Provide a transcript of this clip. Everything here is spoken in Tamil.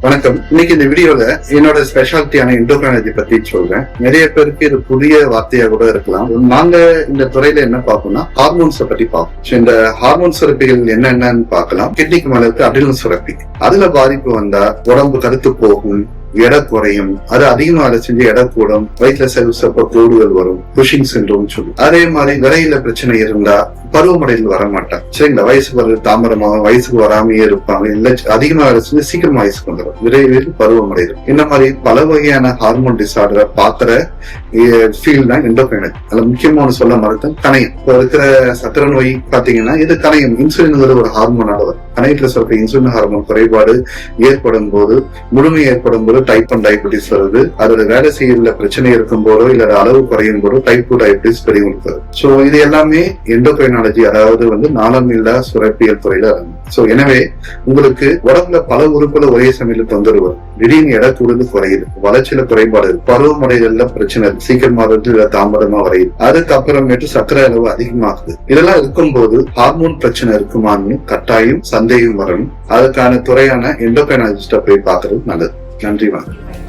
வணக்கம். இன்னைக்கு இந்த வீடியோல என்னோட ஸ்பெஷாலிட்டியான எண்டோகிரைனாலஜி பத்தி சொல்றேன். நிறைய பேருக்கு இது புதிய வார்த்தையா கூட இருக்கலாம். நாங்க இந்த துறையில என்ன பார்ப்போம்னா ஹார்மோன்ஸை பத்தி பார்ப்போம். இந்த ஹார்மோன் சுரப்பிகள் என்னென்னு பார்க்கலாம். கிட்னிக்கு மேல இருக்கு அட்ரினல் சுரப்பி. அதுல பாதிப்பு வந்தா உடம்பு கருத்து போகும், எடை குறையும். அது அதிகமா வேலை செஞ்சு எடை கூடும், வயிற்றுல செல்சப்ப கோடுகள் வரும், புஷிங் சிண்ட்ரோம் சொல்லும். அதே மாதிரி விரையில பிரச்சனை இருந்தா பருவமடையில் வர மாட்டாங்க. சரிங்களா? வயசுக்கு வர தாமரமாக வயசுக்கு வராமையே இருப்பாங்க. இல்ல அதிகமா வேலை செஞ்சு சீக்கிரமா வயசுக்கு வந்துடும், விரைவில் பருவமடையும். இந்த மாதிரி பல வகையான ஹார்மோன் டிசார்டரை பாக்குற ஃபீல்ட் தான் எண்டோகிரைனாலஜி. அதுல முக்கியமான சொல்ல மறுத்தேன் கணையம். இப்போ இருக்கிற சக்கரை நோய் பாத்தீங்கன்னா இது கணையம். இன்சுலின் ஒரு ஹார்மோன் அளவு கணையத்துல சொல்ற இன்சுலின் ஹார்மோன் குறைபாடு ஏற்படும் போது, முழுமை ஏற்படும் போது டைப் 1 டயபிட்டிஸ் வருது. அதோட வேலை செய்யல பிரச்சனை இருக்கும் போதோ இல்ல அளவு குறையும் போதோ டைப் 2 டயபிட்டிஸ் பெரியவங்களுக்கு வருது. சோ இது எல்லாமே எண்டோகிரைனாலஜி, அதாவது நாளமில்லா சுரப்பியல் துறையில இறங்கும். சோ எனவே உங்களுக்கு உடம்புல பல உறுப்புல ஒரே சமையல தொந்தரவு வரும். திடீர்னு எடை கூடுதல் குறையுது, வளர்ச்சியில குறைபாடு, பருவமடைதல்ல பிரச்சனை, சீக்கிரமா இல்ல தாமதமா வரையுது, அதுக்கப்புறமேட்டு சர்க்கரை அளவு அதிகமாகுது. இதெல்லாம் இருக்கும்போது ஹார்மோன் பிரச்சனை இருக்குமான்னு கட்டாயம் சந்தேகம் வரணும். அதுக்கான துறையான எண்டோகிரைனாலஜிஸ்ட போய் பார்க்கறது நல்லது. நன்றி, வணக்கம்.